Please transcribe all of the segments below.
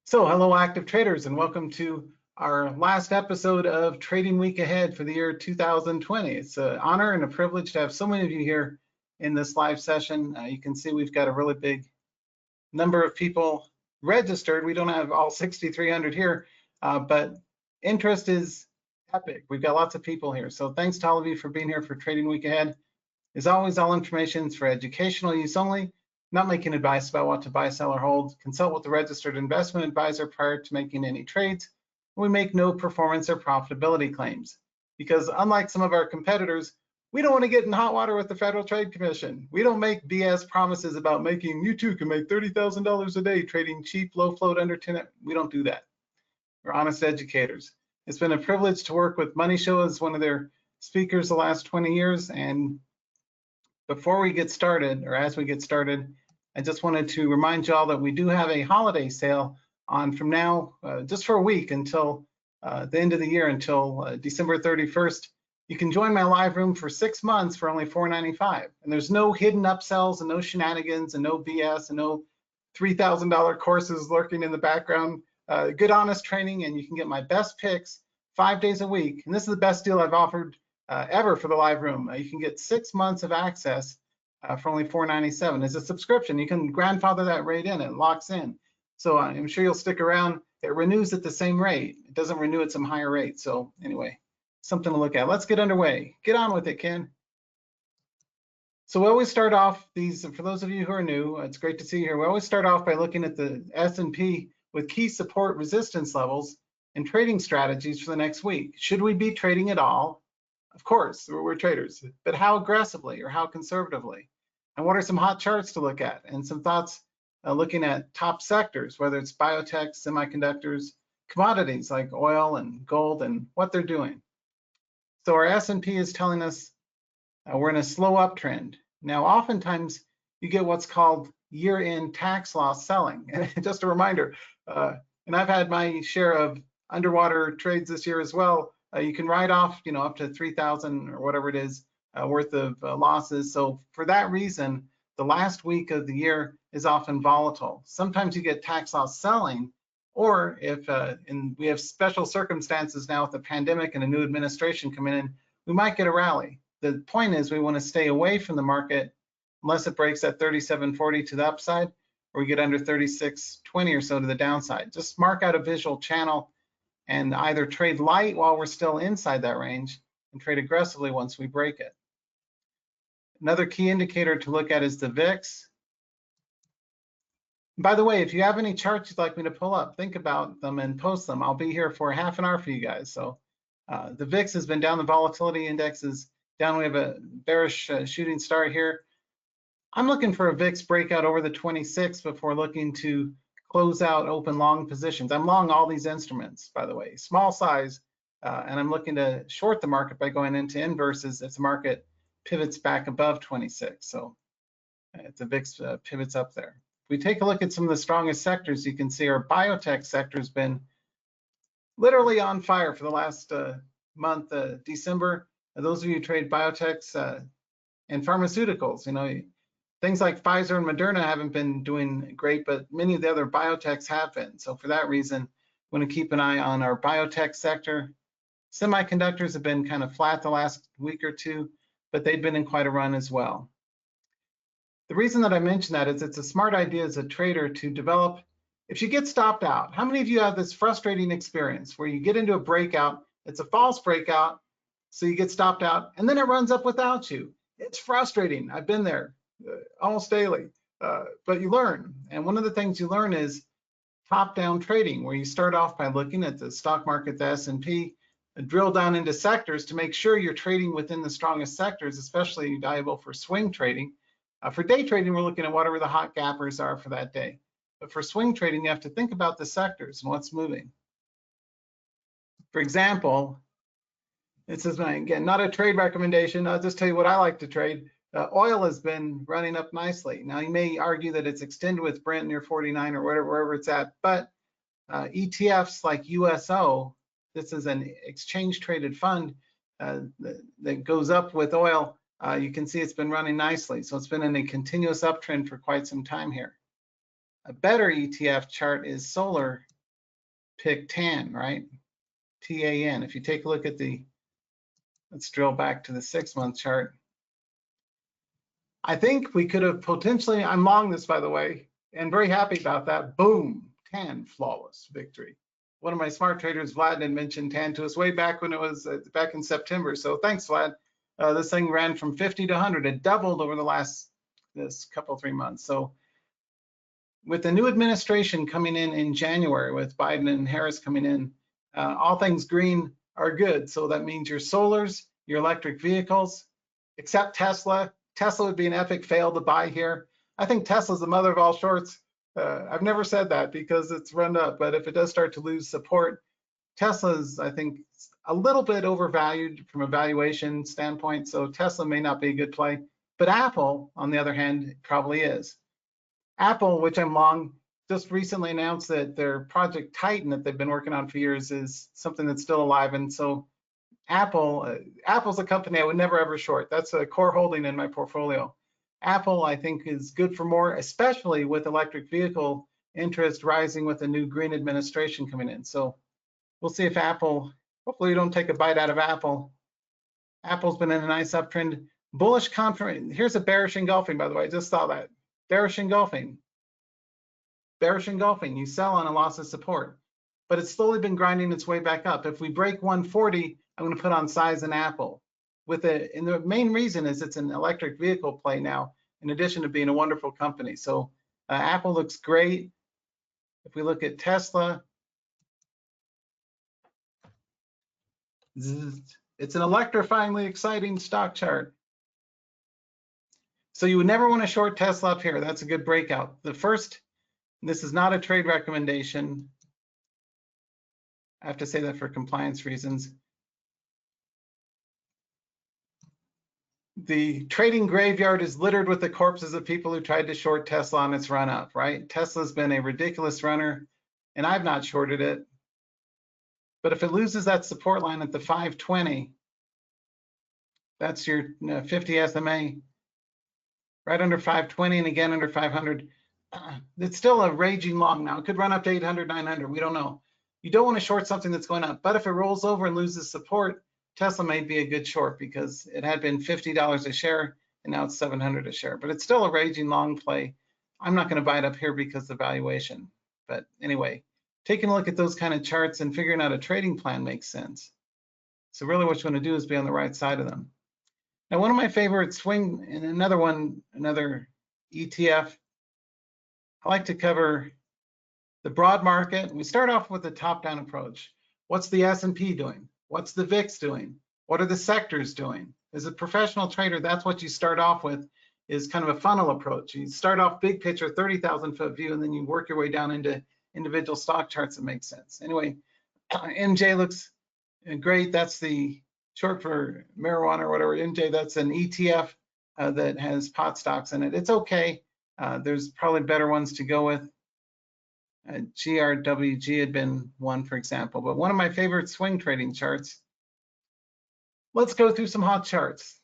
So hello active traders and welcome to our last episode of Trading Week Ahead for the year 2020. It's an honor and a privilege to have so many of you here in this live session. You can see we've got a really big number of people registered. We don't have all 6,300 here, but interest is epic. We've got lots of people here. So thanks to all of you for being here for Trading Week Ahead. As always, all information is for educational use only. Not making advice about what to buy, sell, or hold. Consult with the registered investment advisor prior to making any trades. We make no performance or profitability claims because unlike some of our competitors, we don't want to get in hot water with the Federal Trade Commission. We don't make BS promises about making, you too can make $30,000 a day trading cheap, low float under 10. We don't do that. We're honest educators. It's been a privilege to work with Money Show as one of their speakers the last 20 years. And before we get started, or as we get started, I just wanted to remind y'all that we do have a holiday sale on from now, just for a week until the end of the year, until December 31st. You can join my live room for 6 months for only $4.95. And there's no hidden upsells and no shenanigans and no BS and no $3,000 courses lurking in the background. Good, honest training, and you can get my best picks 5 days a week. And this is the best deal I've offered ever for the live room. You can get 6 months of access for only $4.97 as a subscription. You can grandfather that rate in, it locks in. So I'm sure you'll stick around. It renews at the same rate. It doesn't renew at some higher rate. So anyway, something to look at. Let's get underway. Get on with it, Ken. So we always start off these, for those of you who are new, it's great to see you here. We always start off by looking at the S&P with key support resistance levels and trading strategies for the next week. Should we be trading at all? Of course, we're traders, but how aggressively or how conservatively? And what are some hot charts to look at? And some thoughts looking at top sectors, whether it's biotech, semiconductors, commodities like oil and gold and what they're doing. So our S&P is telling us we're in a slow uptrend. Now, oftentimes you get what's called year-end tax loss selling. Just a reminder, and I've had my share of underwater trades this year as well. You can write off, up to 3,000 or whatever it is worth of losses. So for that reason, the last week of the year is often volatile. Sometimes you get tax loss selling, or if we have special circumstances now with the pandemic and a new administration coming in, we might get a rally. The point is we want to stay away from the market unless it breaks at 37.40 to the upside, or we get under 36.20 or so to the downside. Just mark out a visual channel and either trade light while we're still inside that range and trade aggressively once we break it. Another key indicator to look at is the VIX. By the way, if you have any charts you'd like me to pull up, think about them and post them. I'll be here for half an hour for you guys. So the VIX has been down, the volatility index is down. We have a bearish shooting star here. I'm looking for a VIX breakout over the 26 before looking to close out open long positions. I'm long all these instruments, by the way, small size, and I'm looking to short the market by going into inverses if the market pivots back above 26. So if the VIX pivots up there. If we take a look at some of the strongest sectors, you can see our biotech sector has been literally on fire for the last month, December. Those of you who trade biotechs and pharmaceuticals, things like Pfizer and Moderna haven't been doing great, but many of the other biotechs have been. So for that reason, we want to keep an eye on our biotech sector. Semiconductors have been kind of flat the last week or two, but they've been in quite a run as well. The reason that I mention that is it's a smart idea as a trader to develop, if you get stopped out, how many of you have this frustrating experience where you get into a breakout, it's a false breakout, so you get stopped out, and then it runs up without you? It's frustrating. I've been there almost daily, but you learn. And one of the things you learn is top-down trading, where you start off by looking at the stock market, the S&P, and drill down into sectors to make sure you're trading within the strongest sectors, especially valuable for swing trading. For day trading, we're looking at whatever the hot gappers are for that day. But for swing trading, you have to think about the sectors and what's moving. For example, this is, again, not a trade recommendation. I'll just tell you what I like to trade. Oil has been running up nicely. Now, you may argue that it's extended with Brent near 49 or wherever it's at, but ETFs like USO, this is an exchange traded fund that goes up with oil. You can see it's been running nicely. So it's been in a continuous uptrend for quite some time here. A better ETF chart is solar pick TAN, right? TAN. If you take a look at let's drill back to the 6-month chart. I think we could have potentially, I'm long this by the way, and very happy about that. Boom, TAN, flawless victory. One of my smart traders, Vlad, had mentioned TAN to us way back when it was back in September. So thanks, Vlad. This thing ran from 50 to 100. It doubled over this couple, 3 months. So with the new administration coming in January, with Biden and Harris coming in, all things green are good. So that means your solars, your electric vehicles, except Tesla. Tesla would be an epic fail to buy here. I think Tesla's the mother of all shorts. I've never said that because it's run up, but if it does start to lose support, Tesla's, I think, a little bit overvalued from a valuation standpoint, so Tesla may not be a good play. But Apple, on the other hand, probably is. Apple, which I'm long, just recently announced that their Project Titan that they've been working on for years is something that's still alive, and so Apple's a company I would never ever short. That's a core holding in my portfolio. Apple, I think, is good for more, especially with electric vehicle interest rising with the new green administration coming in. So we'll see if Apple, hopefully you don't take a bite out of Apple. Apple's been in a nice uptrend. Bullish confirmation. Here's a bearish engulfing, by the way. I just saw that. Bearish engulfing. Bearish engulfing. You sell on a loss of support. But it's slowly been grinding its way back up. If we break 140, I'm going to put on size in Apple. And the main reason is it's an electric vehicle play now, in addition to being a wonderful company. So Apple looks great. If we look at Tesla, it's an electrifyingly exciting stock chart. So you would never want to short Tesla up here. That's a good breakout. This is not a trade recommendation. I have to say that for compliance reasons. The trading graveyard is littered with the corpses of people who tried to short Tesla on its run up, right? Tesla's been a ridiculous runner, and I've not shorted it. But if it loses that support line at the 520, that's your 50 SMA, right under 520 and again under 500. It's still a raging long now. It could run up to 800, 900. We don't know. You don't want to short something that's going up. But if it rolls over and loses support, Tesla may be a good short because it had been $50 a share and now it's 700 a share. But it's still a raging long play. I'm not going to buy it up here because of the valuation. But anyway, taking a look at those kind of charts and figuring out a trading plan makes sense. So really what you want to do is be on the right side of them. Now, one of my favorite swing, and another ETF, I like to cover the broad market. We start off with the top-down approach. What's the S&P doing? What's the VIX doing? What are the sectors doing? As a professional trader, that's what you start off with, is kind of a funnel approach. You start off big picture, 30,000-foot view, and then you work your way down into individual stock charts that make sense. Anyway, MJ looks great. That's the short for marijuana or whatever. MJ, that's an ETF that has pot stocks in it. It's okay. There's probably better ones to go with. GRWG had been one, for example, but one of my favorite swing trading charts. Let's go through some hot charts.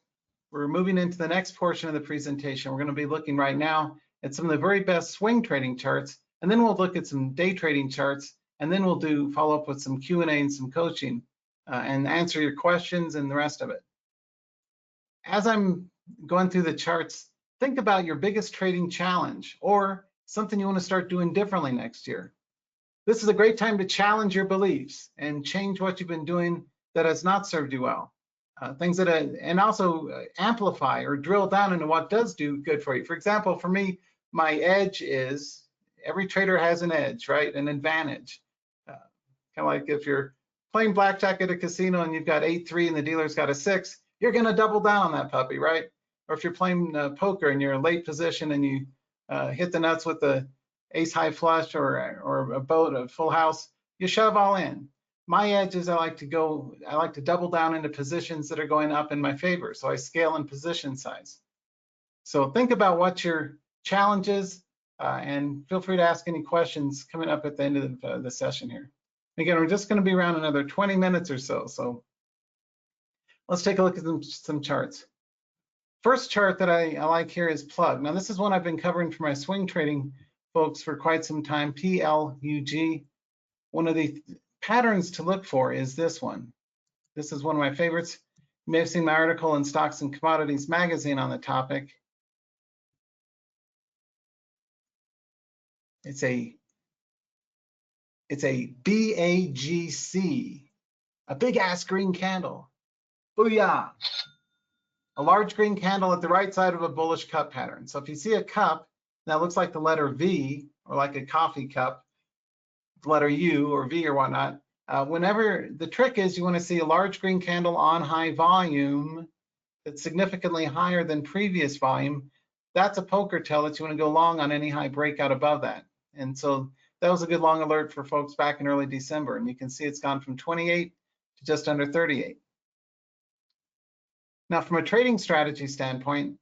We're moving into the next portion of the presentation. We're going to be looking right now at some of the very best swing trading charts, and then we'll look at some day trading charts, and then we'll follow up with some Q&A and some coaching and answer your questions and the rest of it. As I'm going through the charts, think about your biggest trading challenge or something you want to start doing differently next year. This is a great time to challenge your beliefs and change what you've been doing that has not served you well. And also amplify or drill down into what does do good for you. For example, for me, my edge is, every trader has an edge, right? An advantage. Kind of like if you're playing blackjack at a casino and you've got 8-3 and the dealer's got a 6, you're going to double down on that puppy, right? Or if you're playing poker and you're in late position and you hit the nuts with the ace high flush or a boat, a full house, you shove all in. My edge is I like to double down into positions that are going up in my favor. So I scale in position size. So think about what your challenge is and feel free to ask any questions coming up at the end of the session here. Again, we're just going to be around another 20 minutes or so. So let's take a look at some charts. First chart that I like here is plug. Now this is one I've been covering for my swing trading folks for quite some time, PLUG. one of the patterns to look for is this one. This is one of my favorites. You may have seen my article in Stocks and Commodities magazine on the topic. It's a BAGC, a big ass green candle. Booyah! A large green candle at the right side of a bullish cup pattern. So if you see a cup that looks like the letter V, or like a coffee cup, the letter U or V or whatnot, whenever the trick is you want to see a large green candle on high volume that's significantly higher than previous volume, that's a poker tell that you want to go long on any high breakout above that. And so that was a good long alert for folks back in early December. And you can see it's gone from 28 to just under 38. Now, from a trading strategy standpoint,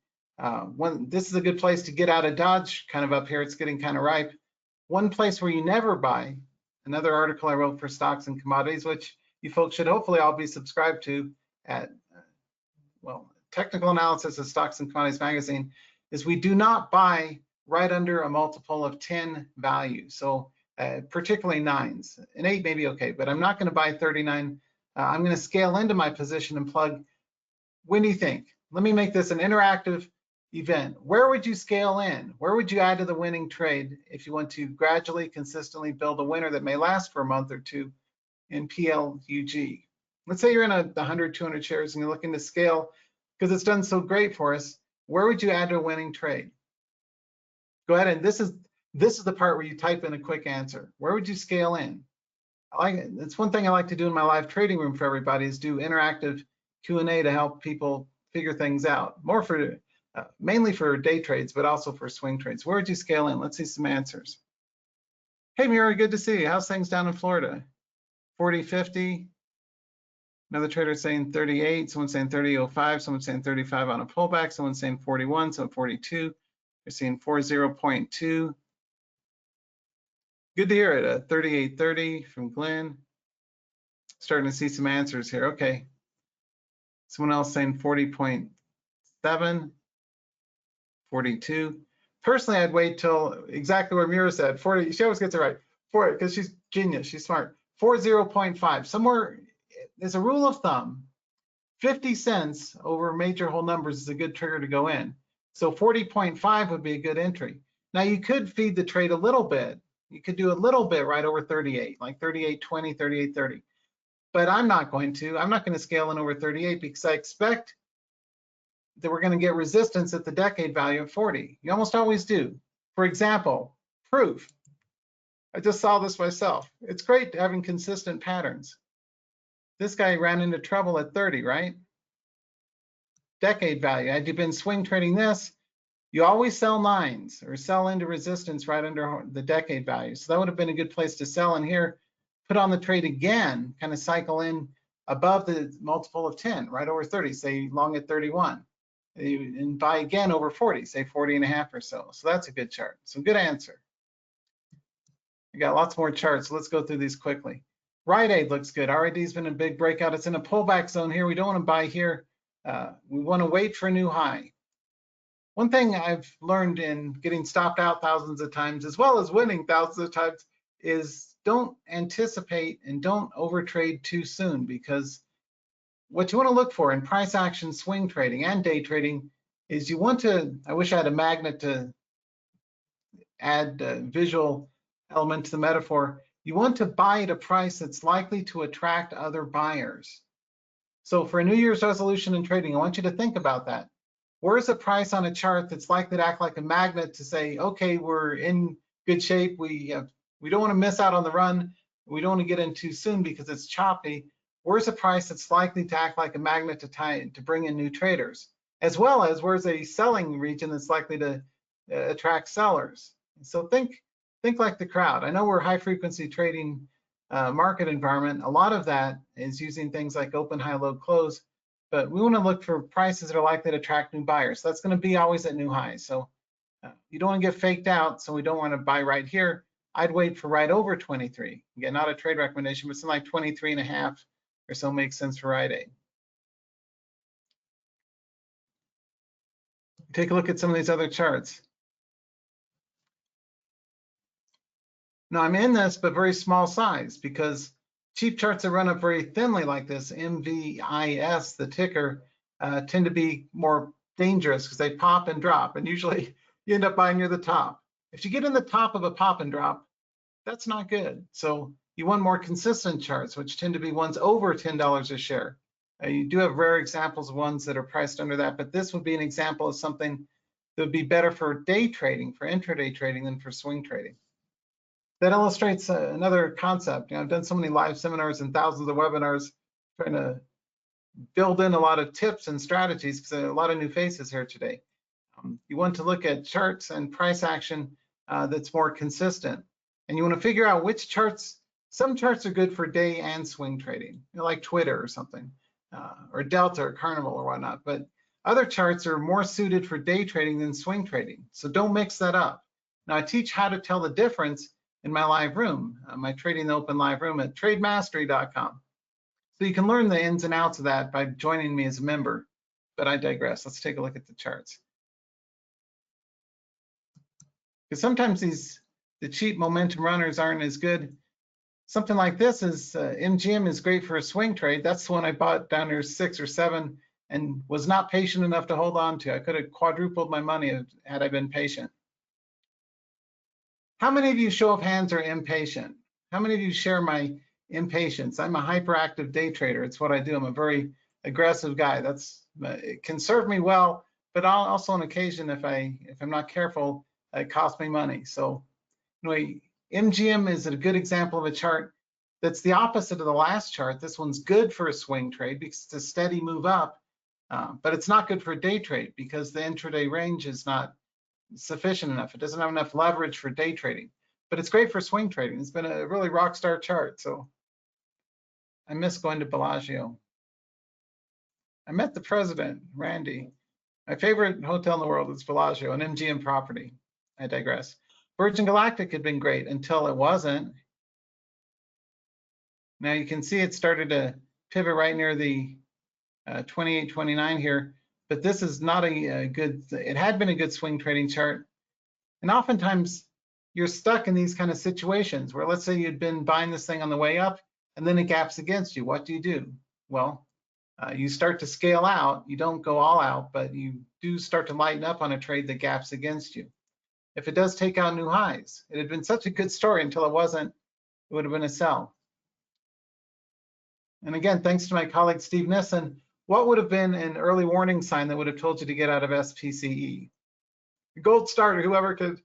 this is a good place to get out of Dodge kind of up here. It's getting kind of ripe. One place where you never buy, another article I wrote for Stocks and Commodities, which you folks should hopefully all be subscribed to at, well, Technical Analysis of Stocks and Commodities magazine, is we do not buy right under a multiple of 10 value. So particularly 9s. An 8 may be okay, but I'm not going to buy 39. I'm going to scale into my position and plug. When do you think? Let me make this an interactive event. Where would you scale in? Where would you add to the winning trade if you want to gradually, consistently build a winner that may last for a month or two in PLUG? Let's say you're in 100, 200 shares and you're looking to scale because it's done so great for us. Where would you add to a winning trade? Go ahead, and this is the part where you type in a quick answer. Where would you scale in? I like it. It's one thing I like to do in my live trading room for everybody is do interactive Q&A to help people figure things out. More for mainly for day trades, but also for swing trades. Where would you scale in? Let's see some answers. Hey, Mira, good to see you. How's things down in Florida? 40, 50. Another trader saying 38. Someone saying 30.05. Someone saying 35 on a pullback. Someone saying 41. Someone 42. They're seeing 40.2. Good to hear it. 38.30 from Glenn. Starting to see some answers here. Okay. Someone else saying 40.7, 42. Personally, I'd wait till exactly where Mira said, 40. She always gets it right. Because she's genius, she's smart. 40.5. Somewhere, there's a rule of thumb. 50 cents over major whole numbers is a good trigger to go in. So 40.5 would be a good entry. Now you could feed the trade a little bit. You could do a little bit right over 38, like 38.20, 38.30. But I'm not going to. I'm not going to scale in over 38 because I expect that we're going to get resistance at the decade value of 40. You almost always do. For example, proof. I just saw this myself. It's great having consistent patterns. This guy ran into trouble at 30, right? Decade value. Had you been swing trading this, you always sell 9s or sell into resistance right under the decade value. So that would have been a good place to sell in here. Put on the trade again, kind of cycle in above the multiple of 10, right over 30, say long at 31, and buy again over 40, say 40.5 or so. So that's a good chart. So good answer. We got lots more charts. So let's go through these quickly. Rite Aid looks good. RID's been a big breakout. It's in a pullback zone here. We don't want to buy here. We want to wait for a new high. One thing I've learned in getting stopped out thousands of times, as well as winning thousands of times, is don't anticipate and don't overtrade too soon, because what you want to look for in price action swing trading and day trading is you want to, I wish I had a magnet to add a visual element to the metaphor, you want to buy at a price that's likely to attract other buyers. So for a New Year's resolution in trading, I want you to think about that. Where's a price on a chart that's likely to act like a magnet to say, okay, we're in good shape, we don't want to miss out on the run. We don't want to get in too soon because it's choppy. Where's a price that's likely to act like a magnet to bring in new traders? As well as where's a selling region that's likely to attract sellers? So think like the crowd. I know we're high frequency trading market environment. A lot of that is using things like open, high, low, close. But we want to look for prices that are likely to attract new buyers. So that's going to be always at new highs. So you don't want to get faked out. So we don't want to buy right here. I'd wait for right over 23. Again, not a trade recommendation, but something like 23.5 or so makes sense for Rite Aid. Take a look at some of these other charts. Now I'm in this, but very small size, because cheap charts that run up very thinly like this, MVIS, the ticker, tend to be more dangerous because they pop and drop, and usually you end up buying near the top. If you get in the top of a pop and drop, that's not good. So you want more consistent charts, which tend to be ones over $10 a share. You do have rare examples of ones that are priced under that, but this would be an example of something that would be better for day trading, for intraday trading, than for swing trading. That illustrates another concept. I've done so many live seminars and thousands of webinars trying to build in a lot of tips and strategies, because there are a lot of new faces here today. You want to look at charts and price action that's more consistent. And you want to figure out which charts, some charts are good for day and swing trading, like Twitter or something, or Delta or Carnival or whatnot. But other charts are more suited for day trading than swing trading. So don't mix that up. Now, I teach how to tell the difference in my live room, my Trading the Open live room at trademastery.com. So you can learn the ins and outs of that by joining me as a member. But I digress. Let's take a look at the charts. Because sometimes the cheap momentum runners aren't as good. Something like this is MGM is great for a swing trade. That's the one I bought down there 6 or 7 and was not patient enough to hold on to. I could have quadrupled my money had I been patient. How many of you, show of hands, are impatient? How many of you share my impatience? I'm a hyperactive day trader. It's what I do. I'm a very aggressive guy. It can serve me well, but also on occasion, if I'm not careful, it costs me money. So anyway, MGM is a good example of a chart that's the opposite of the last chart. This one's good for a swing trade because it's a steady move up, but it's not good for a day trade because the intraday range is not sufficient enough. It doesn't have enough leverage for day trading, but it's great for swing trading. It's been a really rock star chart. So I miss going to Bellagio. I met the president, Randy. My favorite hotel in the world is Bellagio, an MGM property. I digress. Virgin Galactic had been great until it wasn't. Now you can see it started to pivot right near the 28.29 here, but this is not a good, it had been a good swing trading chart. And oftentimes you're stuck in these kind of situations where, let's say you'd been buying this thing on the way up and then it gaps against you. What do? Well, you start to scale out. You don't go all out, but you do start to lighten up on a trade that gaps against you. If it does take out new highs, it had been such a good story until it wasn't, it would have been a sell. And again, thanks to my colleague Steve Nissen, what would have been an early warning sign that would have told you to get out of SPCE? Gold starter, whoever could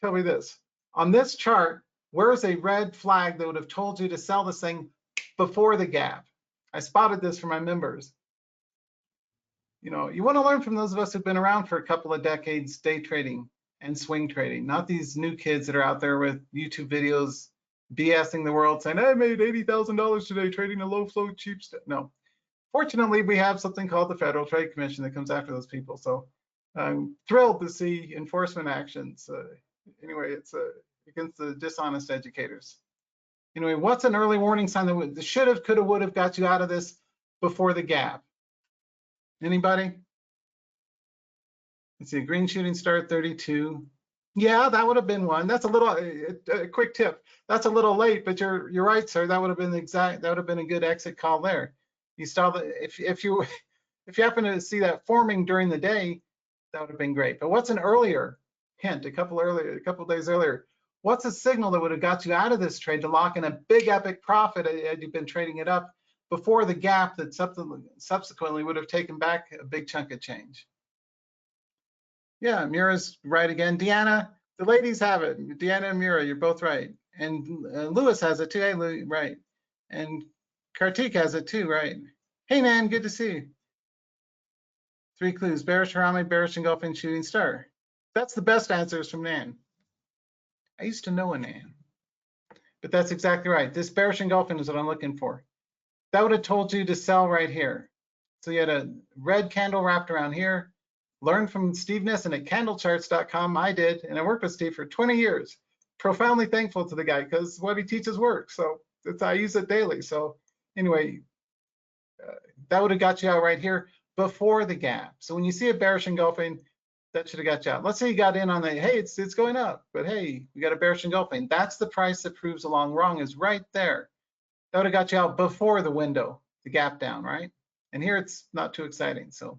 tell me this. On this chart, where's a red flag that would have told you to sell this thing before the gap? I spotted this for my members. You want to learn from those of us who've been around for a couple of decades day trading and swing trading, not these new kids that are out there with YouTube videos BSing the world saying, I made $80,000 today trading a low flow cheap stuff. No. Fortunately, we have something called the Federal Trade Commission that comes after those people. So I'm thrilled to see enforcement actions. Anyway, it's against the dishonest educators. Anyway, what's an early warning sign that should have, could have, would have got you out of this before the gap? Anybody? Let's see, green shooting star at 32. Yeah, that would have been one. That's a little a quick tip. That's a little late, but you're right, sir. That would have been that would have been a good exit call there. You saw that if you happen to see that forming during the day, that would have been great. But what's an earlier hint? A couple of days earlier. What's a signal that would have got you out of this trade to lock in a big epic profit had you been trading it up before the gap that subsequently would have taken back a big chunk of change? Yeah, Mira's right again. Deanna, the ladies have it. Deanna and Mira, you're both right. And Lewis has it too. Hey, Lewis, right. And Kartik has it too, right? Hey, Nan, good to see you. 3 clues: bearish Harami, bearish engulfing shooting star. That's the best answers from Nan. I used to know a Nan, but that's exactly right. This bearish engulfing is what I'm looking for. That would have told you to sell right here. So you had a red candle wrapped around here. Learn from Steve Nissen at candlecharts.com. I did, and I worked with Steve for 20 years. Profoundly thankful to the guy because what he teaches works. So I use it daily. So anyway, that would have got you out right here before the gap. So when you see a bearish engulfing, That should have got you out. Let's say you got in on the, hey, it's going up, but hey, we got a bearish engulfing. That's the price that proves the long wrong is right there. That would have got you out before the window, the gap down, right? And here it's not too exciting. So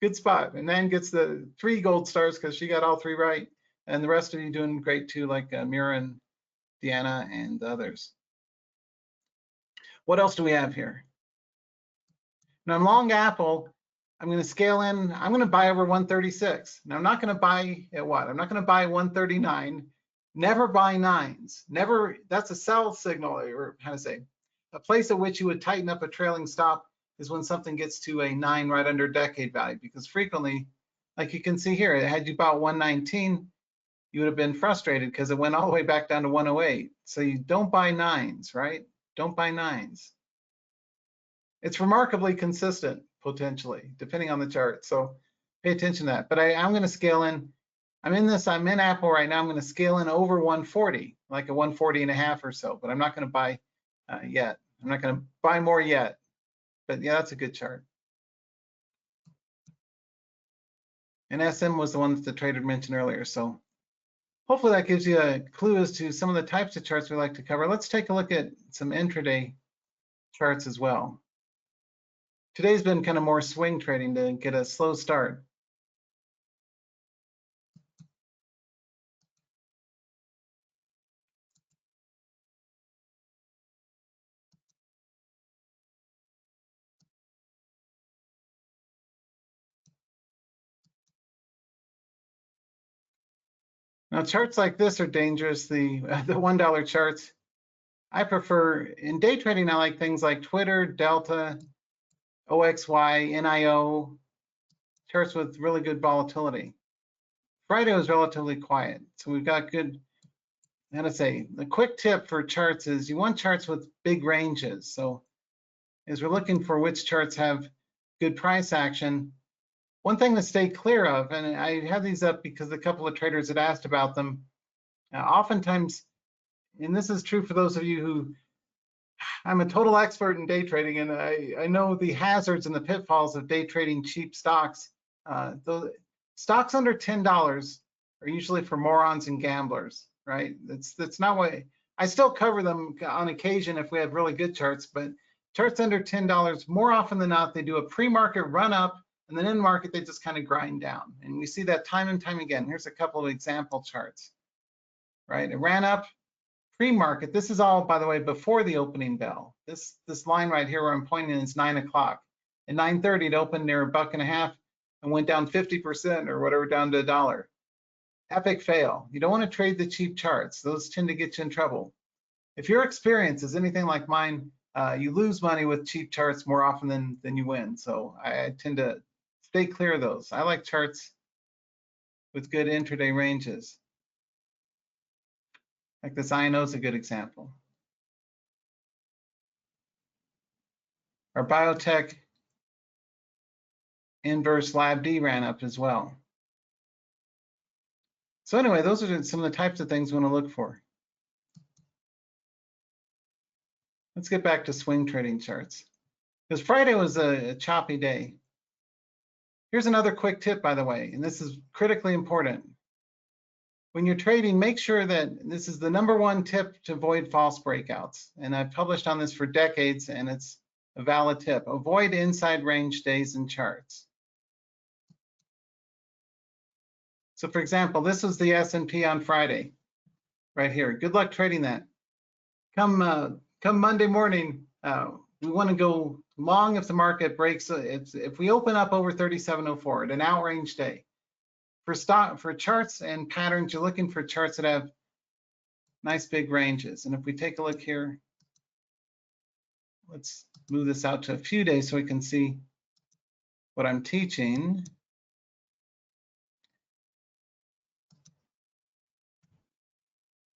good spot. And then gets the 3 gold stars because she got all 3 right. And the rest of you doing great too, like Mira and Deanna and others. What else do we have here? Now I'm long Apple. I'm going to scale in. I'm going to buy over 136. Now I'm not going to buy at what? I'm not going to buy 139. Never buy 9s. Never. That's a sell signal, or how to say, a place at which you would tighten up a trailing stop is when something gets to a 9 right under decade value, because frequently, like you can see here, had you bought 119, you would have been frustrated because it went all the way back down to 108. So you don't buy 9s, right? Don't buy 9s. It's remarkably consistent, potentially, depending on the chart. So pay attention to that. But I'm going to scale in. I'm in Apple right now. I'm going to scale in over 140, like a 140 and a half or so, but I'm not going to buy yet. I'm not going to buy more yet. But yeah, that's a good chart. And SM was the one that the trader mentioned earlier. So hopefully that gives you a clue as to some of the types of charts we like to cover. Let's take a look at some intraday charts as well. Today's been kind of more swing trading to get a slow start. Now charts like this are dangerous, the $1 charts. I prefer, in day trading, I like things like Twitter, Delta, OXY, NIO, charts with really good volatility. Friday was relatively quiet, so we've got good, how to say, the quick tip for charts is you want charts with big ranges. So as we're looking for which charts have good price action, one thing to stay clear of, and I have these up because a couple of traders had asked about them, oftentimes, and this is true for those of you who, I'm a total expert in day trading, and I know the hazards and the pitfalls of day trading cheap stocks. The stocks under $10 are usually for morons and gamblers, right? That's not what, I still cover them on occasion if we have really good charts, but charts under $10, more often than not, they do a pre-market run up, and then in market, they just kind of grind down. And we see that time and time again. Here's a couple of example charts, right? It ran up pre-market. This is all, by the way, before the opening bell. This line right here where I'm pointing is 9 o'clock. At 9:30, it opened near $1.50 and went down 50% or whatever, down to $1. Epic fail. You don't want to trade the cheap charts. Those tend to get you in trouble. If your experience is anything like mine, you lose money with cheap charts more often than you win. So I tend to stay clear of those. I like charts with good intraday ranges. Like this INO is a good example. Our biotech inverse lab D ran up as well. So anyway, those are some of the types of things we want to look for. Let's get back to swing trading charts, because Friday was a choppy day. Here's another quick tip, by the way, and this is critically important. When you're trading, make sure that this is the #1 tip to avoid false breakouts. And I've published on this for decades, and it's a valid tip. Avoid inside range days in charts. So for example, this was the S&P on Friday, right here. Good luck trading that. Come Monday morning, we want to go long if the market breaks. If we open up over 3704 at an outrange day. For charts and patterns, you're looking for charts that have nice big ranges. And if we take a look here, let's move this out to a few days so we can see what I'm teaching.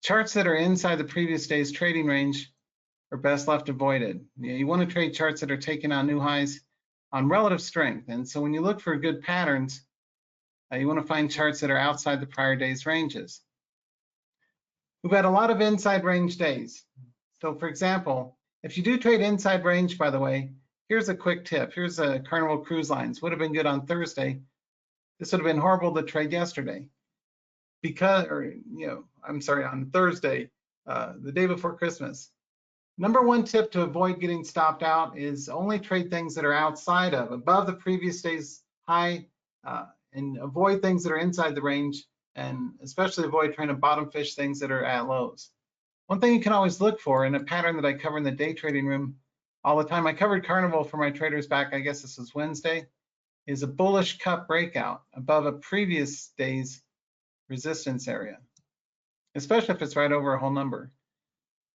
Charts that are inside the previous day's trading range are best left avoided. You want to trade charts that are taking on new highs on relative strength. And so when you look for good patterns, you want to find charts that are outside the prior day's ranges. We've had a lot of inside range days. So for example, if you do trade inside range, by the way, here's a quick tip. Here's a Carnival Cruise Lines. Would have been good on Thursday. This would have been horrible to trade yesterday because, or I'm sorry, on Thursday, the day before Christmas. Number one tip to avoid getting stopped out is only trade things that are outside of, above the previous day's high, and avoid things that are inside the range, and especially avoid trying to bottom fish things that are at lows. One thing you can always look for in a pattern that I cover in the day trading room all the time, I covered Carnival for my traders back, I guess this was Wednesday, is a bullish cup breakout above a previous day's resistance area, especially if it's right over a whole number.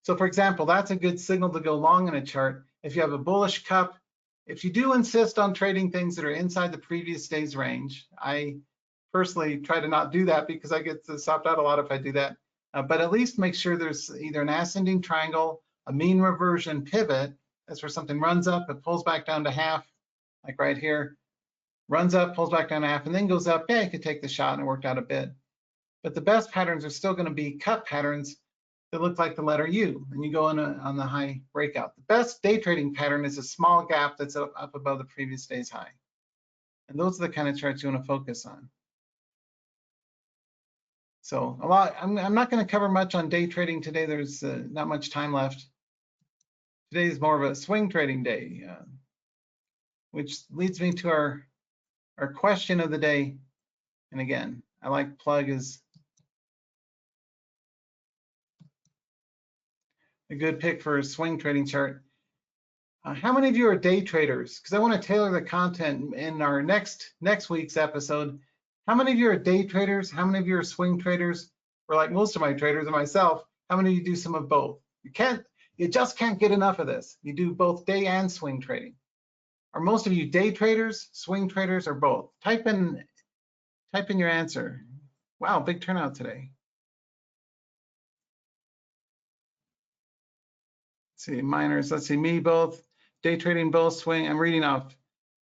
So for example, that's a good signal to go long in a chart. If you have a bullish cup, if you do insist on trading things that are inside the previous day's range, I personally try to not do that because I get stopped out a lot if I do that. But at least make sure there's either an ascending triangle, a mean reversion pivot. That's where something runs up, it pulls back down to half, like right here, runs up, pulls back down to half, and then goes up. Yeah, you could take the shot and it worked out a bit. But the best patterns are still going to be cup patterns that look like the letter U, and you go on the high breakout. The best day trading pattern is a small gap that's up above the previous day's high. And those are the kind of charts you want to focus on. So I'm not going to cover much on day trading today. There's not much time left. Today is more of a swing trading day, which leads me to our question of the day. And again, I like plug is a good pick for a swing trading chart. How many of you are day traders? Because I want to tailor the content in our next week's episode. How many of you are day traders? How many of you are swing traders? Or like most of my traders and myself, how many of you do some of both? You just can't get enough of this. You do both day and swing trading. Are most of you day traders, swing traders, or both? Type in your answer. Wow, big turnout today. Let's see, minors. Let's see, me both. Day trading both, swing. I'm reading off.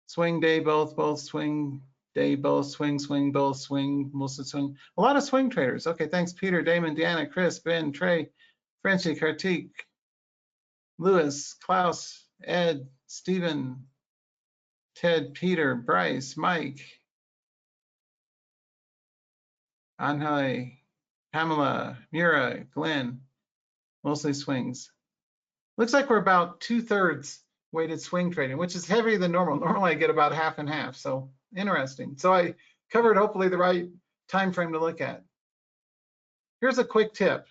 Swing day both, swing day both, swing both, swing, mostly swing. A lot of swing traders. Okay, thanks, Peter, Damon, Deanna, Chris, Ben, Trey, Frenchie, Kartik, Lewis, Klaus, Ed, Stephen, Ted, Peter, Bryce, Mike, Angele, Pamela, Mira, Glenn, mostly swings. Looks like we're about 2/3 weighted swing trading, which is heavier than normal. Normally I get about half and half, so interesting. So I covered hopefully the right time frame to look at. Here's a quick tip.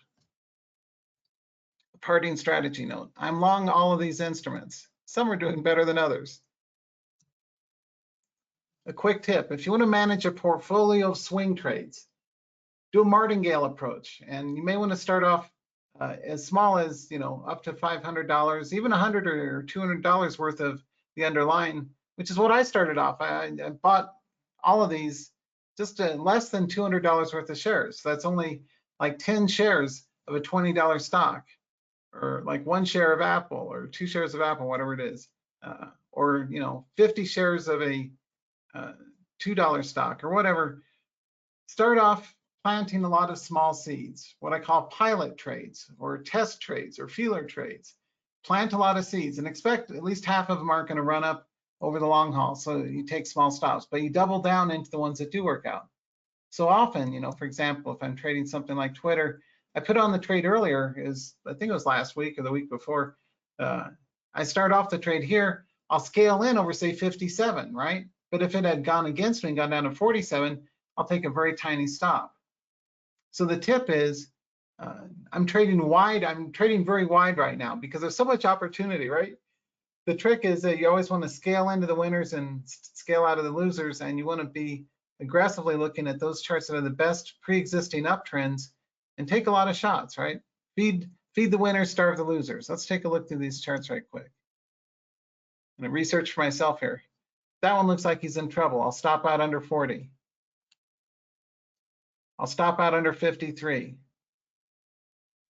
Parting strategy note. I'm long all of these instruments. Some are doing better than others. A quick tip, if you want to manage a portfolio of swing trades, do a Martingale approach. And you may want to start off as small as, up to $500, even $100 or $200 worth of the underlying, which is what I started off. I bought all of these just less than $200 worth of shares. So that's only like 10 shares of a $20 stock, or like 1 share of Apple, or 2 shares of Apple, whatever it is, or 50 shares of a $2 stock or whatever. Start off planting a lot of small seeds, what I call pilot trades or test trades or feeler trades. Plant a lot of seeds and expect at least half of them aren't going to run up over the long haul. So you take small stops, but you double down into the ones that do work out. So often, for example, if I'm trading something like Twitter, I put on the trade earlier, I think it was last week or the week before. I start off the trade here, I'll scale in over say 57, right? But if it had gone against me and gone down to 47, I'll take a very tiny stop. So the tip is, I'm trading wide. I'm trading very wide right now because there's so much opportunity, right? The trick is that you always want to scale into the winners and scale out of the losers, and you want to be aggressively looking at those charts that are the best pre-existing uptrends and take a lot of shots, right? Feed the winners, starve the losers. Let's take a look through these charts right quick. I'm gonna research for myself here. That one looks like he's in trouble. I'll stop out under 40. I'll stop out under 53.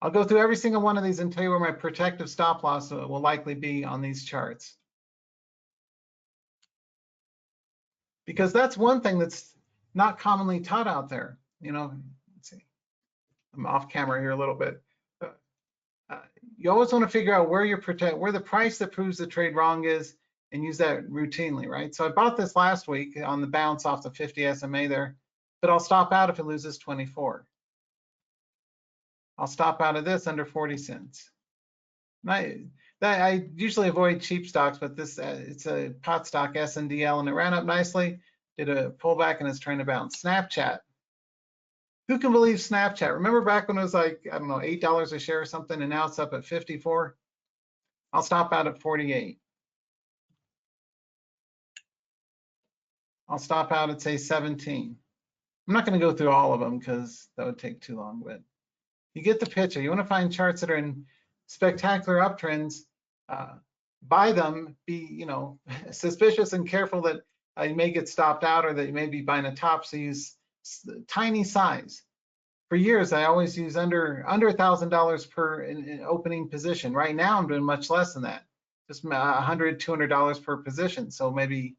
I'll go through every single one of these and tell you where my protective stop loss will likely be on these charts. Because that's one thing that's not commonly taught out there. Let's see, I'm off camera here a little bit. You always want to figure out where the price that proves the trade wrong is, and use that routinely, right? So I bought this last week on the bounce off the 50 SMA there, but I'll stop out if it loses 24. I'll stop out of this under 40 cents. I usually avoid cheap stocks, but this it's a pot stock SNDL, and it ran up nicely, did a pullback, and it's trying to bounce. Snapchat. Who can believe Snapchat? Remember back when it was like, I don't know, $8 a share or something, and now it's up at 54? I'll stop out at 48. I'll stop out at, say, 17. I'm not going to go through all of them because that would take too long, but you get the picture. You want to find charts that are in spectacular uptrends, buy them, be suspicious and careful that you may get stopped out or that you may be buying a top, so use tiny size. For years, I always use under $1,000 per in opening position. Right now, I'm doing much less than that, just $100, $200 per position. So maybe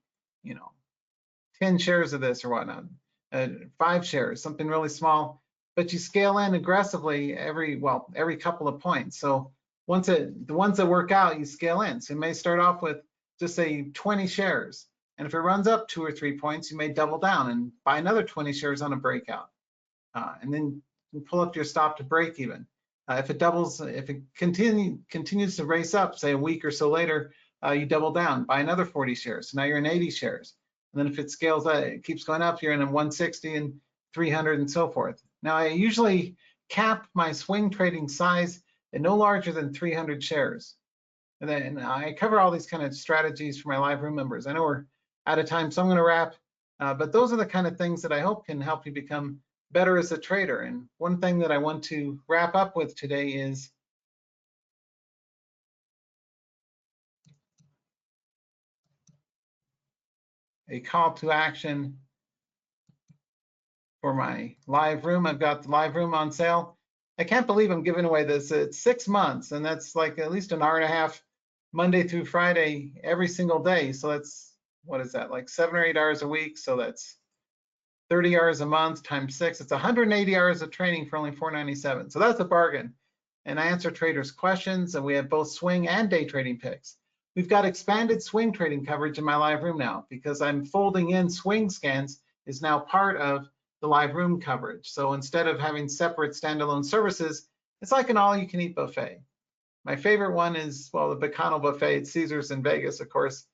10 shares of this or whatnot, 5 shares, something really small. But you scale in aggressively every couple of points. So the ones that work out, you scale in. So you may start off with just say 20 shares. And if it runs up 2 or 3 points, you may double down and buy another 20 shares on a breakout. And then you pull up your stop to break even. If it continues to race up, say a week or so later, you double down, buy another 40 shares. So now you're in 80 shares. And then if it scales, it keeps going up, you're in a 160 and 300 and so forth. Now I usually cap my swing trading size at no larger than 300 shares. And then I cover all these kind of strategies for my live room members. I know we're out of time, so I'm going to wrap. But those are the kind of things that I hope can help you become better as a trader. And one thing that I want to wrap up with today is a call to action for my live room. I've got the live room on sale. I can't believe I'm giving away this. It's 6 months, and that's like at least an hour and a half Monday through Friday every single day. So that's, what is that, like 7 or 8 hours a week? So that's 30 hours a month times 6. It's 180 hours of training for only $497. So that's a bargain. And I answer traders' questions, and we have both swing and day trading picks. We've got expanded swing trading coverage in my live room now because I'm folding in swing scans is now part of the live room coverage. So instead of having separate standalone services, it's like an all-you-can-eat buffet. My favorite one is, well, the Bacano buffet at Caesars in Vegas, of course.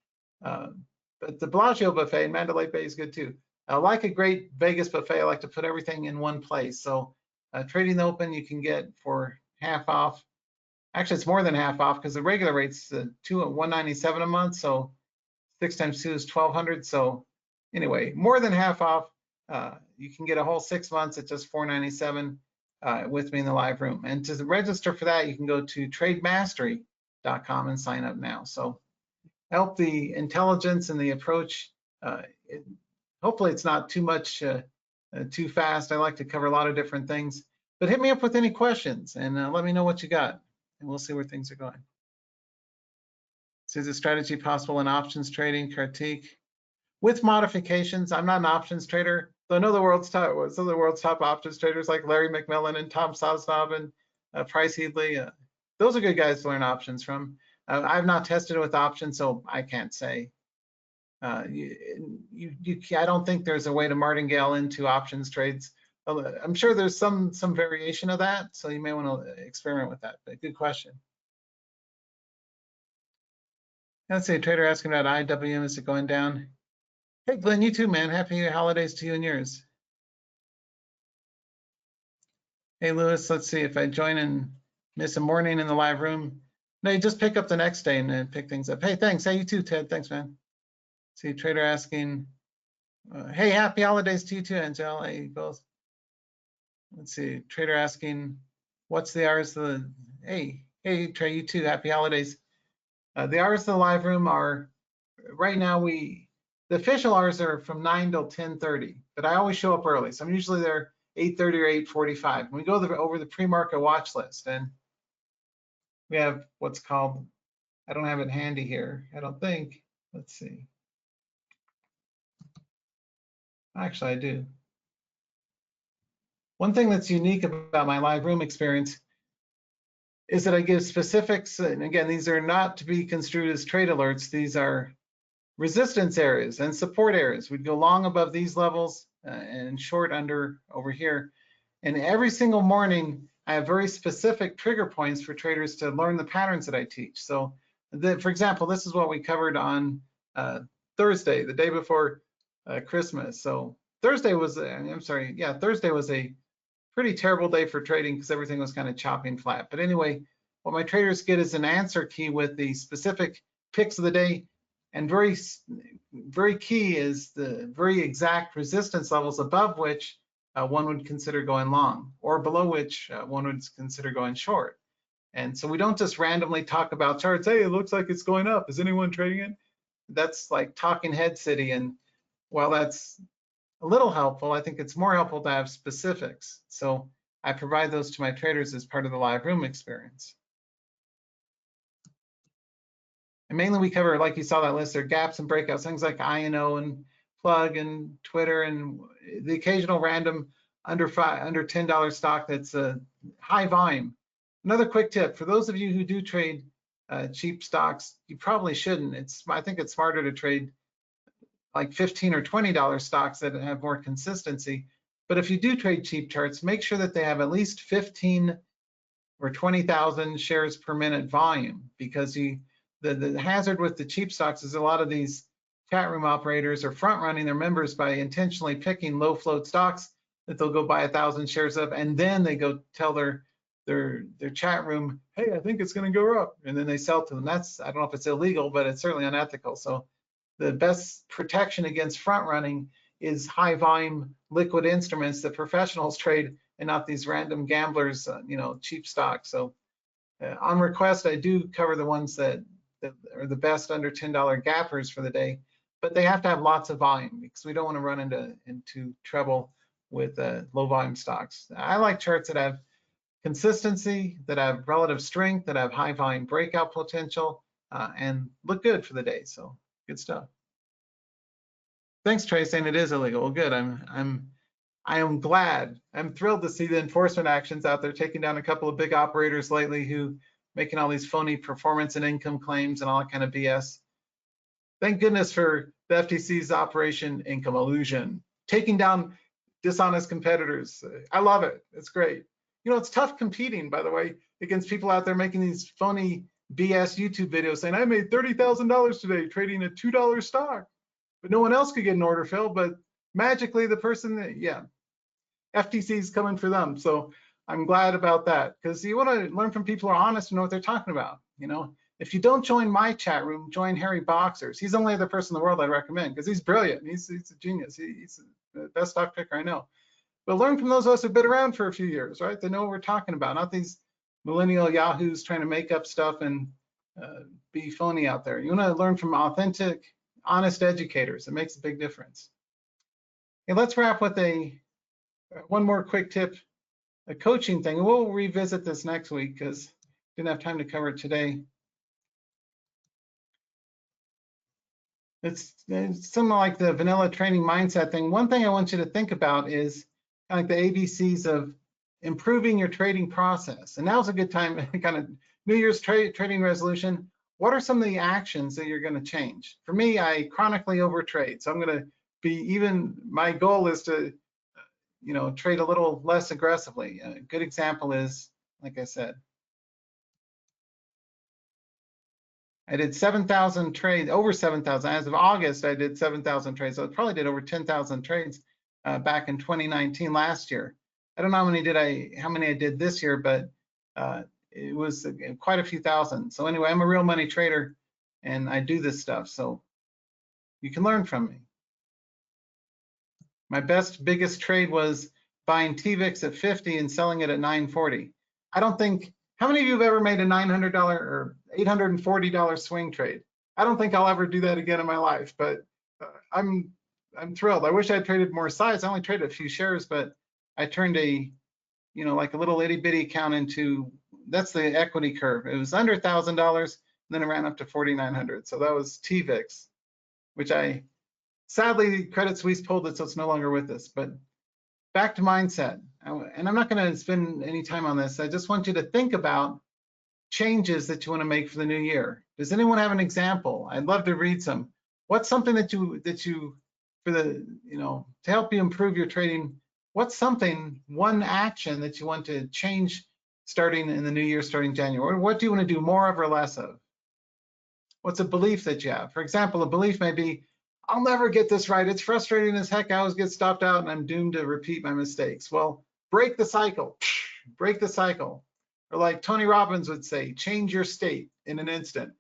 But the Bellagio buffet in Mandalay Bay is good too. I like a great Vegas buffet. I like to put everything in one place. So trading the open you can get for half off. Actually, it's more than half off because the regular rate's $197 a month. So 6 times 2 is 1,200. So anyway, more than half off. You can get a whole 6 months at just $497 with me in the live room. And to register for that, you can go to trademastery.com and sign up now. So I hope the intelligence and the approach, hopefully it's not too much, too fast. I like to cover a lot of different things. But hit me up with any questions and let me know what you got. And we'll see where things are going. So is the strategy possible in options trading, Kartik? With modifications, I'm not an options trader. So I know some of the world's top options traders like Larry McMillan and Tom Sosnob and Price Headley. Those are good guys to learn options from. I've not tested it with options, so I can't say. I don't think there's a way to martingale into options trades. I'm sure there's some variation of that, so you may want to experiment with that. But good question. Let's see, a trader asking about IWM, is it going down? Hey, Glenn, you too, man. Happy holidays to you and yours. Hey, Lewis, let's see if I join and miss a morning in the live room. No, you just pick up the next day and pick things up. Hey, thanks. Hey, you too, Ted. Thanks, man. See, trader asking, hey, happy holidays to you too, Angel. Hey, both. Let's see, trader asking, what's the hours of the, hey, Trey, you too, happy holidays. The hours of the live room are, right now, the official hours are from 9 till 10:30, but I always show up early. So I'm usually there 8:30 or 8:45. We go over the pre-market watch list, and we have what's called, I don't have it handy here, I don't think. Let's see. Actually, I do. One thing that's unique about my live room experience is that I give specifics, and again, these are not to be construed as trade alerts. These are resistance areas and support areas. We'd go long above these levels and short under over here. And every single morning, I have very specific trigger points for traders to learn the patterns that I teach. So, for example, this is what we covered on Thursday, the day before Christmas. So Thursday was, Thursday was a pretty terrible day for trading because everything was kind of chopping flat. But anyway, what my traders get is an answer key with the specific picks of the day, and very key is the very exact resistance levels above which one would consider going long, or below which one would consider going short. And so we don't just randomly talk about charts. Hey, it looks like it's going up. Is anyone trading it? That's like talking head city. And while that's a little helpful, I think it's more helpful to have specifics. So I provide those to my traders as part of the live room experience. And mainly we cover, like you saw that list, there are gaps and breakouts, things like INO and plug and Twitter, and the occasional random under $10 stock that's a high volume. Another quick tip for those of you who do trade cheap stocks, you probably shouldn't. I think it's smarter to trade like $15 or $20 stocks that have more consistency. But if you do trade cheap charts, make sure that they have at least 15 or 20,000 shares per minute volume, because the hazard with the cheap stocks is a lot of these chat room operators are front running their members by intentionally picking low float stocks that they'll go buy 1,000 shares of, and then they go tell their chat room, hey, I think it's going to go up, and then they sell to them. I don't know if it's illegal, but it's certainly unethical. So the best protection against front running is high volume liquid instruments that professionals trade, and not these random gamblers, cheap stocks. So on request, I do cover the ones that are the best under $10 gappers for the day, but they have to have lots of volume because we don't want to run into trouble with low volume stocks. I like charts that have consistency, that have relative strength, that have high volume breakout potential, and look good for the day. So good stuff. Thanks, Trey, saying it is illegal. Well, good. I am glad. I'm thrilled to see the enforcement actions out there, taking down a couple of big operators lately who making all these phony performance and income claims and all that kind of BS. Thank goodness for the FTC's Operation Income Illusion, taking down dishonest competitors. I love it. It's great. It's tough competing, by the way, against people out there making these phony BS YouTube videos saying, I made $30,000 today trading a $2 stock, but no one else could get an order filled, but magically the person, FTC's coming for them. So I'm glad about that, because you want to learn from people who are honest and know what they're talking about. If you don't join my chat room, join Harry Boxer's. He's the only other person in the world I'd recommend, because he's brilliant. He's a genius. He's the best stock picker I know. But learn from those of us who've been around for a few years, right? They know what we're talking about, not these millennial yahoos trying to make up stuff and be phony out there. You want to learn from authentic, honest educators. It makes a big difference. Okay, let's wrap with one more quick tip, a coaching thing. And we'll revisit this next week because didn't have time to cover it today. It's something like the vanilla training mindset thing. One thing I want you to think about is kind of like the ABCs of improving your trading process. And now's a good time, kind of New Year's trading resolution. What are some of the actions that you're going to change? For me, I chronically overtrade. So I'm going to my goal is to, trade a little less aggressively. A good example is, like I said, I did 7,000 trades, over 7,000. As of August, I did 7,000 trades. So I probably did over 10,000 trades back in 2019, last year. I don't know how many I did this year, but it was quite a few thousand. So anyway, I'm a real money trader and I do this stuff. So you can learn from me. My biggest trade was buying TVIX at 50 and selling it at 940. I don't think, how many of you have ever made a $900 or $840 swing trade? I don't think I'll ever do that again in my life, but I'm thrilled. I wish I had traded more size. I only traded a few shares, but I turned like a little itty bitty account into, that's the equity curve. It was under $1,000, then it ran up to 4,900. So that was TVIX, which sadly, Credit Suisse pulled it, so it's no longer with us. But back to mindset, and I'm not going to spend any time on this. I just want you to think about changes that you want to make for the new year. Does anyone have an example? I'd love to read some. what's something that you for the, to help you improve your trading, what's something, one action that you want to change starting in the new year, starting January? What do you want to do more of or less of? What's a belief that you have? For example, a belief may be, I'll never get this right. It's frustrating as heck. I always get stopped out and I'm doomed to repeat my mistakes. Well, break the cycle. Break the cycle. Or like Tony Robbins would say, change your state in an instant.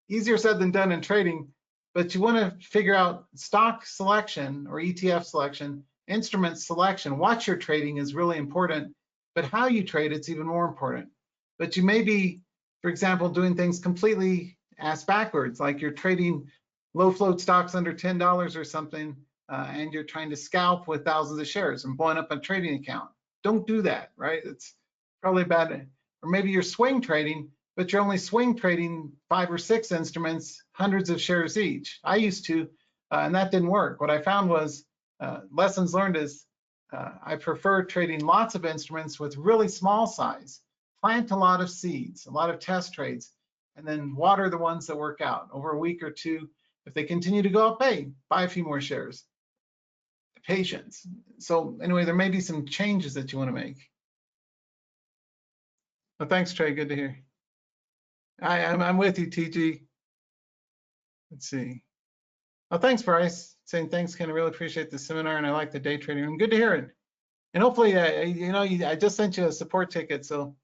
Easier said than done in trading, but you want to figure out stock selection or ETF selection, instrument selection. What you're trading is really important, but how you trade, it's even more important. But you may be, for example, doing things completely ass backwards, like you're trading low float stocks under $10 or something, and you're trying to scalp with thousands of shares and blowing up a trading account. Don't do that, right? It's probably bad. Or maybe you're swing trading, but you're only swing trading 5 or 6 instruments, hundreds of shares each. I used to, and that didn't work. What I found was, lessons learned is, I prefer trading lots of instruments with really small size. Plant a lot of seeds, a lot of test trades, and then water the ones that work out over a week or two. If they continue to go up, hey, buy a few more shares. Patience. So anyway, there may be some changes that you want to make. Well, thanks, Trey. Good to hear. I'm with you, TG. Let's see. Oh, thanks, Bryce. Saying thanks, Ken. I really appreciate the seminar, and I like the day trading room. Good to hear it. And hopefully, I just sent you a support ticket, so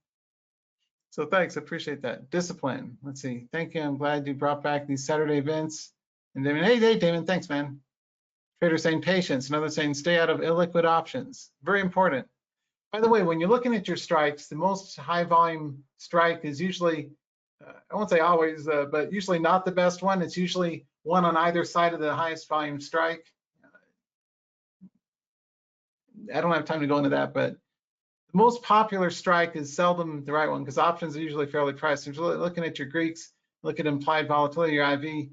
thanks. I appreciate that. Discipline. Let's see. Thank you. I'm glad you brought back these Saturday events. And Damon, hey, Damon, thanks, man. Trader saying patience. Another saying stay out of illiquid options. Very important. By the way, when you're looking at your strikes, the most high volume strike is usually, I won't say always, but usually not the best one. It's usually one on either side of the highest volume strike. I don't have time to go into that, but the most popular strike is seldom the right one because options are usually fairly priced. If you're looking at your Greeks, look at implied volatility, your IV,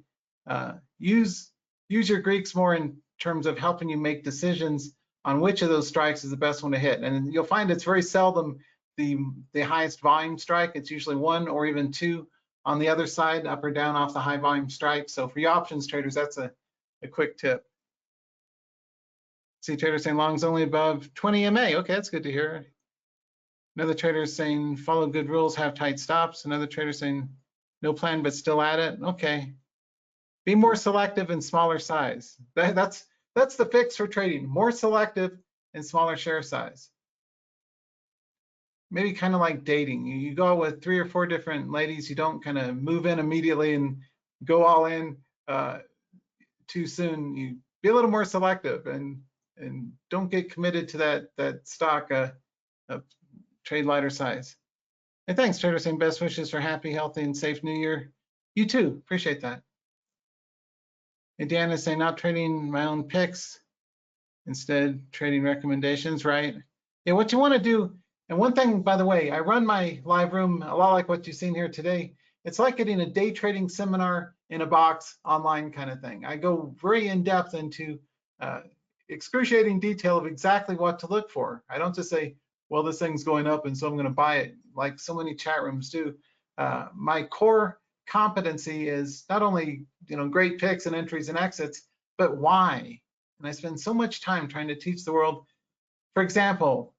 use your Greeks more in terms of helping you make decisions on which of those strikes is the best one to hit. And you'll find it's very seldom the highest volume strike. It's usually 1 or even 2 on the other side, up or down off the high volume strike. So for your options traders, that's a quick tip. See trader saying longs only above 20 MA. Okay, that's good to hear. Another trader is saying follow good rules, have tight stops. Another trader saying no plan but still at it. Okay. Be more selective and smaller size. That's the fix for trading. More selective and smaller share size. Maybe kind of like dating. You go out with 3 or 4 different ladies. You don't kind of move in immediately and go all in too soon. You be a little more selective and don't get committed to that stock trade lighter size. And thanks, trader saying best wishes for happy, healthy, and safe new year. You too, appreciate that. And Dan is saying not trading my own picks, instead trading recommendations, right? Yeah, what you want to do, and one thing, by the way, I run my live room a lot like what you've seen here today. It's like getting a day trading seminar in a box online kind of thing. I go very in depth into excruciating detail of exactly what to look for. I don't just say, well, this thing's going up and so I'm going to buy it like so many chat rooms do. My core competency is not only great picks and entries and exits, but why. And I spend so much time trying to teach the world. For example,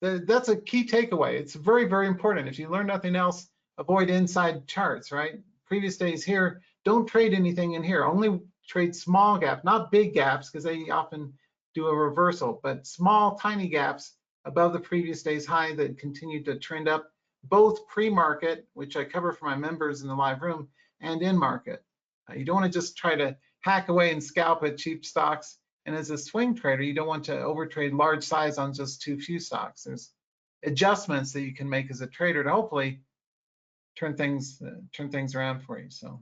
that's a key takeaway. It's very, very important. If you learn nothing else, avoid inside charts, right? Previous days here, don't trade anything in here. Only trade small gaps, not big gaps, because they often do a reversal, but small, tiny gaps above the previous day's high that continue to trend up, both pre-market, which I cover for my members in the live room, and in market. You don't want to just try to hack away and scalp at cheap stocks. And as a swing trader, you don't want to overtrade large size on just too few stocks. There's adjustments that you can make as a trader to hopefully turn things around for you. So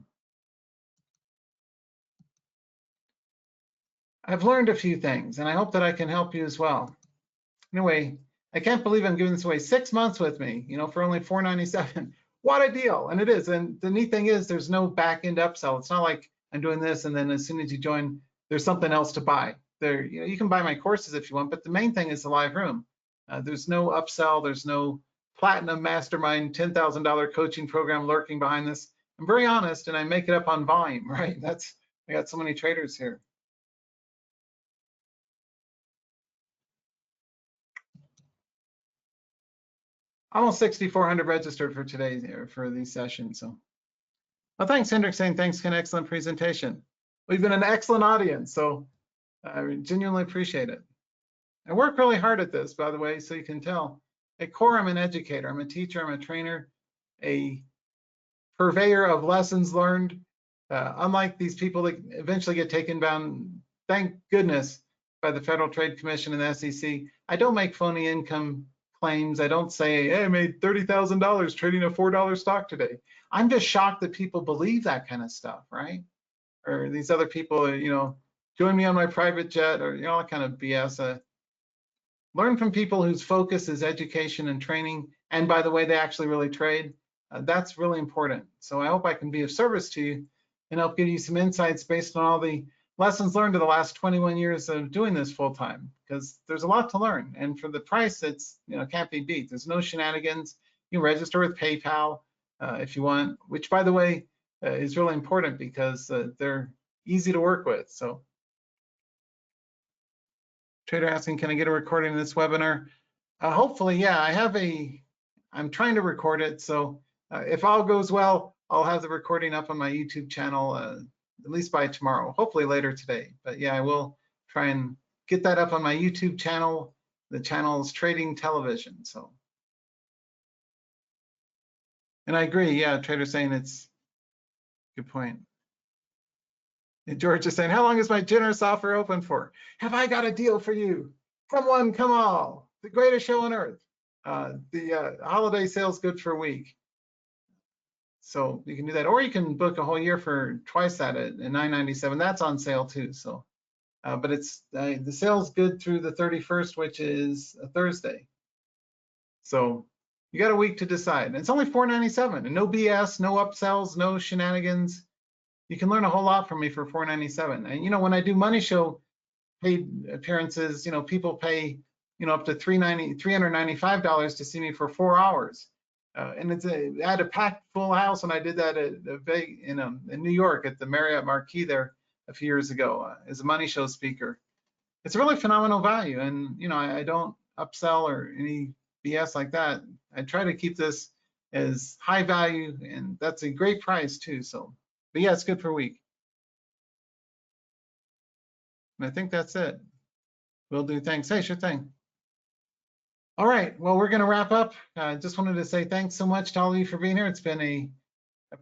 I've learned a few things, and I hope that I can help you as well. Anyway, I can't believe I'm giving this away. 6 months with me, for only $4.97. What a deal! And it is. And the neat thing is, there's no back end upsell. It's not like I'm doing this and then as soon as you join, there's something else to buy. There, you can buy my courses if you want, but the main thing is the live room. There's no upsell. There's no platinum mastermind $10,000 coaching program lurking behind this. I'm very honest, and I make it up on volume, right? I got so many traders here. Almost 6,400 registered for today for these sessions. So, well, thanks, Hendrik, saying thanks, Ken, excellent presentation. We've been an excellent audience, so I genuinely appreciate it. I work really hard at this, by the way, so you can tell. At core, I'm an educator. I'm a teacher. I'm a trainer, a purveyor of lessons learned. Unlike these people that eventually get taken down, thank goodness, by the Federal Trade Commission and the SEC, I don't make phony income claims. I don't say, hey, I made $30,000 trading a $4 stock today. I'm just shocked that people believe that kind of stuff, right? Or these other people, you know, join me on my private jet, or, you know, all that kind of BS. Learn from people whose focus is education and training. And by the way, they actually really trade. That's really important. So I hope I can be of service to you and help give you some insights based on all the lessons learned in the last 21 years of doing this full time, because there's a lot to learn. And for the price, it's, you know, can't be beat. There's no shenanigans. You can register with PayPal if you want, which, by the way, is really important because they're easy to work with. So, trader asking, can I get a recording of this webinar? Hopefully, yeah. I'm trying to record it. So if all goes well, I'll have the recording up on my YouTube channel at least by tomorrow, hopefully later today. But yeah, I will try and get that up on my YouTube channel. The channel is Trading Television. So, and I agree. Yeah, trader saying it's good point. And George is saying, how long is my generous offer open for? Have I got a deal for you? Come one, come all. The greatest show on earth. The holiday sale's good for a week. So you can do that, or you can book a whole year for twice that at $9.97. That's on sale too. So, but it's the sale's good through the 31st, which is a Thursday. So you got a week to decide. And it's only $4.97, and no BS, no upsells, no shenanigans. You can learn a whole lot from me for $4.97. And you know, when I do money show paid appearances, you know, people pay, you know, up to $395 to see me for 4 hours. And I had a packed full house when I did that in New York at the Marriott Marquis there a few years ago as a money show speaker. It's a really phenomenal value, and you know, I don't upsell or any BS like that. I try to keep this as high value, and that's a great price too. So, but yeah, it's good for a week. And I think that's it. Will do. Thanks. Hey, sure thing. All right, well, we're going to wrap up. Just wanted to say thanks so much to all of you for being here. It's been a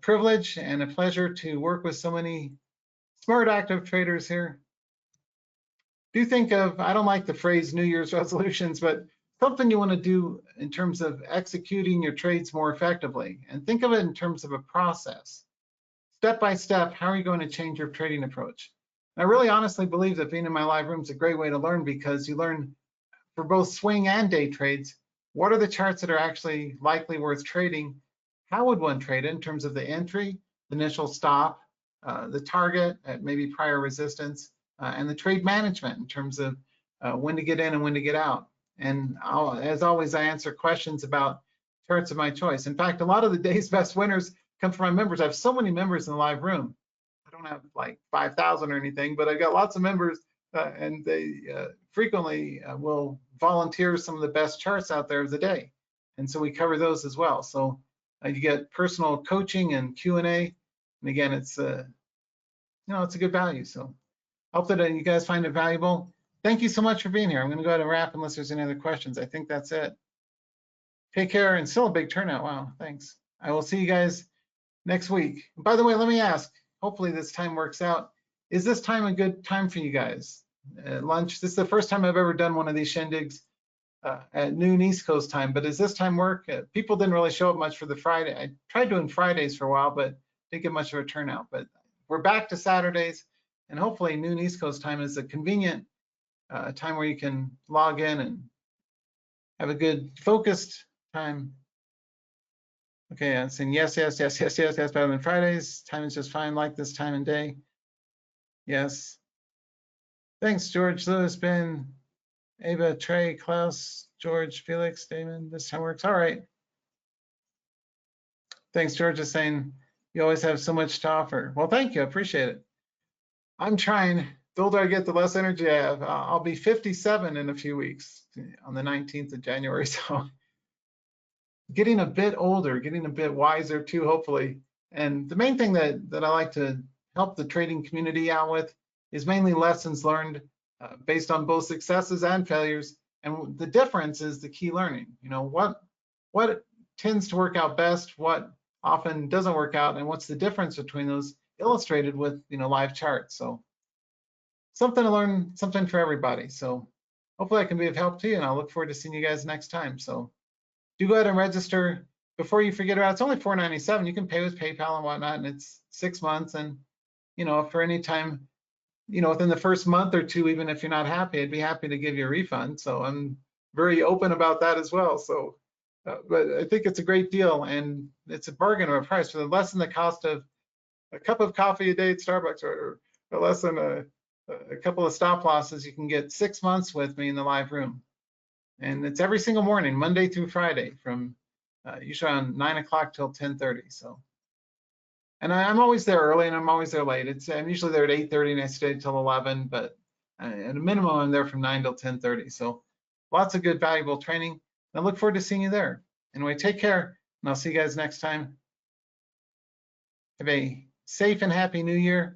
privilege and a pleasure to work with so many smart, active traders here. Do think of, I don't like the phrase New Year's resolutions, but something you want to do in terms of executing your trades more effectively. And think of it in terms of a process. Step by step, how are you going to change your trading approach? And I really honestly believe that being in my live room is a great way to learn, because you learn for both swing and day trades, what are the charts that are actually likely worth trading? How would one trade it in terms of the entry, the initial stop, the target at maybe prior resistance, and the trade management in terms of when to get in and when to get out. And as always, I answer questions about charts of my choice. In fact, a lot of the day's best winners come from my members. I have so many members in the live room. I don't have like 5,000 or anything, but I've got lots of members, and they frequently will volunteer some of the best charts out there of the day. And so we cover those as well. So you get personal coaching and Q&A. And again, it's you know, it's a good value. So I hope that you guys find it valuable. Thank you so much for being here. I'm going to go ahead and wrap unless there's any other questions. I think that's it. Take care, and still a big turnout. Wow, thanks. I will see you guys next week. By the way, let me ask, hopefully this time works out. Is this time a good time for you guys? Lunch, this is the first time I've ever done one of these shindigs at noon East Coast time, but does this time work? People didn't really show up much for the Friday. I tried doing Fridays for a while, but didn't get much of a turnout. But we're back to Saturdays, and hopefully noon East Coast time is a convenient time where you can log in and have a good focused time. Okay, I'm saying yes, better than Fridays. Time is just fine, like this time and day. Yes. Thanks, George, Lewis, Ben, Ava, Trey, Klaus, George, Felix, Damon. This time works. All right. Thanks, George is saying you always have so much to offer. Well, thank you. I appreciate it. I'm trying. The older I get, the less energy I have. I'll be 57 in a few weeks on the 19th of January. So getting a bit older, getting a bit wiser too, hopefully. And the main thing that I like to help the trading community out with is mainly lessons learned based on both successes and failures. And the difference is the key learning. You know, what tends to work out best, what often doesn't work out, and what's the difference between those, illustrated with, you know, live charts. So something to learn, something for everybody. So hopefully I can be of help to you, and I'll look forward to seeing you guys next time. So do go ahead and register before you forget about it. It's only $4.97. You can pay with PayPal and whatnot, and it's 6 months. And you know, for any time, you know, within the first month or two, even if you're not happy, I'd be happy to give you a refund. So I'm very open about that as well. So, but I think it's a great deal, and it's a bargain of a price for less than the cost of a cup of coffee a day at Starbucks, or less than a couple of stop losses. You can get 6 months with me in the live room. And it's every single morning, Monday through Friday, from usually around 9 o'clock till 10:30. So, and I'm always there early, and I'm always there late. I'm usually there at 8:30, and I stay till 11. But at a minimum, I'm there from 9 till 10:30. So, lots of good, valuable training. And I look forward to seeing you there. Anyway, take care, and I'll see you guys next time. Have a safe and happy New Year.